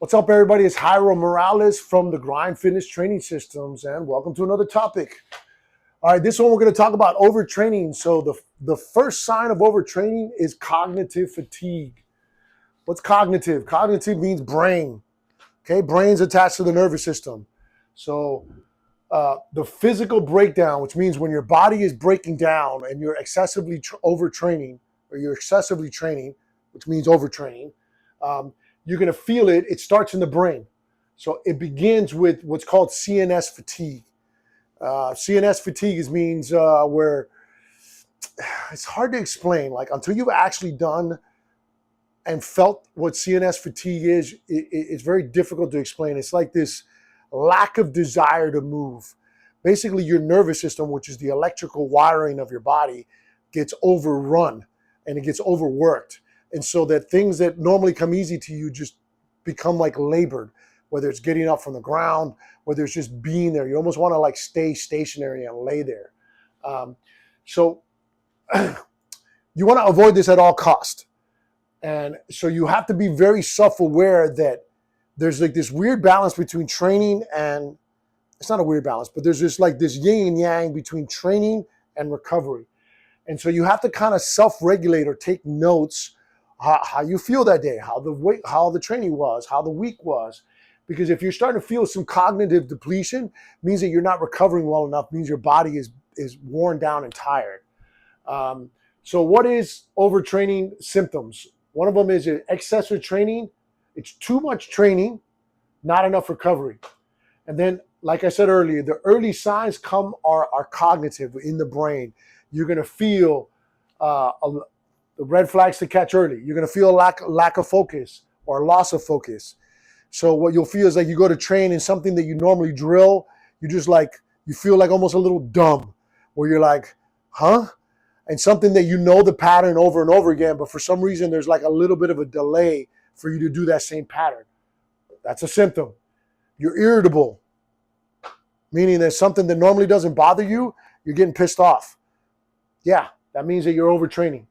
What's up, everybody? It's Jairo Morales from the Grind Fitness Training Systems, and welcome to another topic. All right, this one we're going to talk about overtraining. So the first sign of overtraining is cognitive fatigue. What's cognitive? Cognitive means brain. Okay, brain's attached to the nervous system. So the physical breakdown, which means when your body is breaking down and you're excessively overtraining, or you're excessively training, which means overtraining, you're going to feel it. It starts in the brain. So it begins with what's called CNS fatigue. CNS fatigue means where it's hard to explain. Like until you've actually done and felt what CNS fatigue is, it's very difficult to explain. It's like this lack of desire to move. Basically, your nervous system, which is the electrical wiring of your body, gets overrun and it gets overworked. And so that things that normally come easy to you just become like labored, whether it's getting up from the ground, whether it's just being there. You almost want to like stay stationary and lay there. So you want to avoid this at all cost. And so you have to be very self-aware that there's like this weird balance between training and, it's not a weird balance, but there's just like this yin and yang between training and recovery. And so you have to kind of self-regulate or take notes how you feel that day, how the training was, how the week was. Because if you're starting to feel some cognitive depletion, means that you're not recovering well enough, means your body is worn down and tired. So what is overtraining symptoms? One of them is excessive training. It's too much training, not enough recovery. And then, like I said earlier, the early signs are cognitive in the brain. You're going to feel the red flags to catch early. You're going to feel a lack of focus or loss of focus. So what you'll feel is like you go to train in something that you normally drill, you feel like almost a little dumb, where you're like, huh? And something that you know the pattern over and over again, but for some reason there's like a little bit of a delay for you to do that same pattern. That's a symptom. You're irritable, meaning there's something that normally doesn't bother you, you're getting pissed off. Yeah, that means that you're overtraining.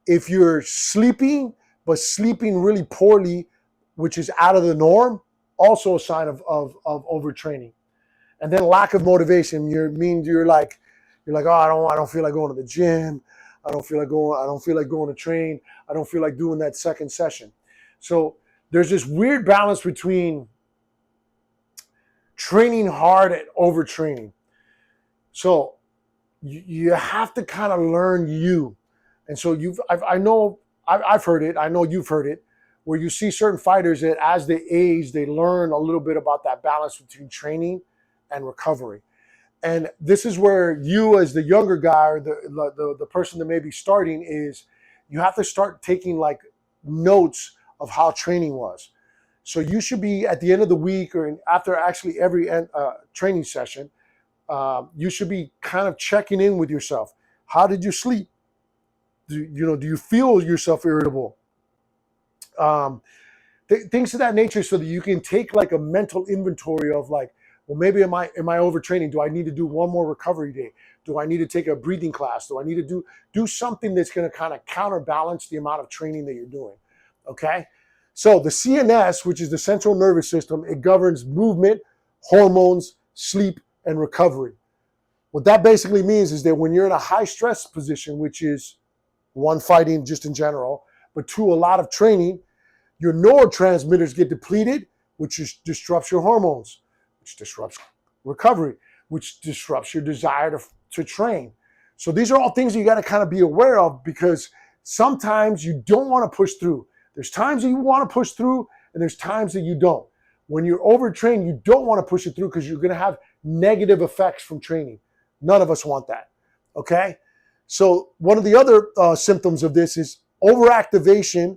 If you're sleeping, but sleeping really poorly, which is out of the norm, also a sign of overtraining. And then lack of motivation. You're like, oh, I don't feel like going to the gym. I don't feel like going to train. I don't feel like doing that second session. So there's this weird balance between training hard and overtraining. So you have to kind of learn you. And so I've heard it. I know you've heard it, where you see certain fighters that as they age, they learn a little bit about that balance between training and recovery. And this is where you, as the younger guy or the person that may be starting, is you have to start taking like notes of how training was. So you should be at the end of the week or after actually every training session, you should be kind of checking in with yourself. How did you sleep? Do you feel yourself irritable? Things of that nature, so that you can take like a mental inventory of like, well, maybe am I overtraining? Do I need to do one more recovery day? Do I need to take a breathing class? Do I need to do something that's going to kind of counterbalance the amount of training that you're doing? Okay. So the CNS, which is the central nervous system, it governs movement, hormones, sleep, and recovery. What that basically means is that when you're in a high stress position, which is one, fighting just in general, but two, a lot of training, your neurotransmitters get depleted, which disrupts your hormones, which disrupts recovery, which disrupts your desire to train. So these are all things that you got to kind of be aware of, because sometimes you don't want to push through. There's times that you want to push through, and there's times that you don't. When you're overtrained, you don't want to push it through because you're going to have negative effects from training. None of us want that. Okay? So one of the other symptoms of this is overactivation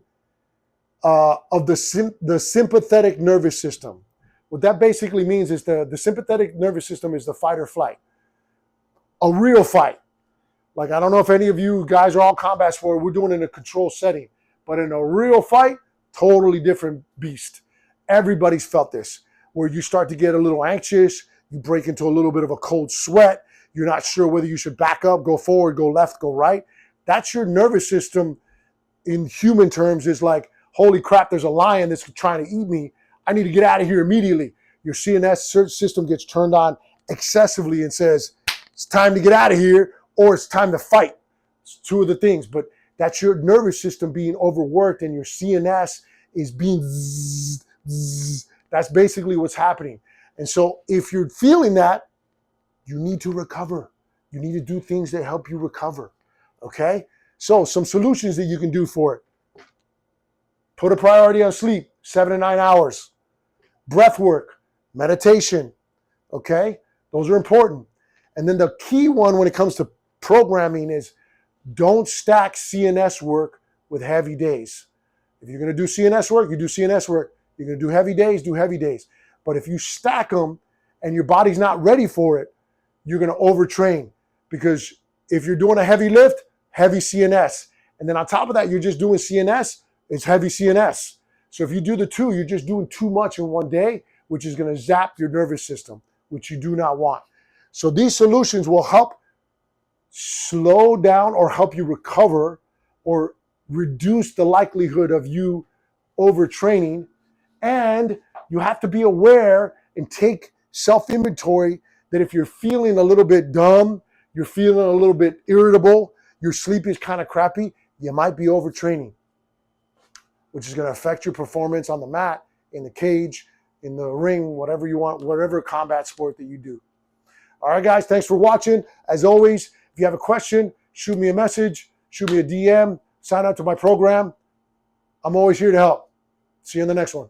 of the sympathetic nervous system. What that basically means is the sympathetic nervous system is the fight or flight. A real fight. Like, I don't know if any of you guys are all combat sport, we're doing it in a controlled setting. But in a real fight, totally different beast. Everybody's felt this, where you start to get a little anxious, you break into a little bit of a cold sweat, you're not sure whether you should back up, go forward, go left, go right. That's your nervous system in human terms is like, holy crap, there's a lion that's trying to eat me. I need to get out of here immediately. Your CNS system gets turned on excessively and says, it's time to get out of here, or it's time to fight. It's two of the things, but that's your nervous system being overworked and your CNS is being zzz, zzz. That's basically what's happening. And so if you're feeling that, you need to recover. You need to do things that help you recover, okay? So some solutions that you can do for it. Put a priority on sleep, 7 to 9 hours. Breath work, meditation, okay? Those are important. And then the key one when it comes to programming is don't stack CNS work with heavy days. If you're going to do CNS work, you do CNS work. You're going to do heavy days, do heavy days. But if you stack them and your body's not ready for it, you're going to overtrain. Because if you're doing a heavy lift, heavy CNS. And then on top of that, you're just doing CNS, it's heavy CNS. So if you do the two, you're just doing too much in one day, which is going to zap your nervous system, which you do not want. So these solutions will help slow down or help you recover or reduce the likelihood of you overtraining. And you have to be aware and take self-inventory that if you're feeling a little bit dumb, you're feeling a little bit irritable, your sleep is kind of crappy, you might be overtraining, which is going to affect your performance on the mat, in the cage, in the ring, whatever you want, whatever combat sport that you do. All right, guys, thanks for watching. As always, if you have a question, shoot me a message, shoot me a DM, sign up to my program. I'm always here to help. See you in the next one.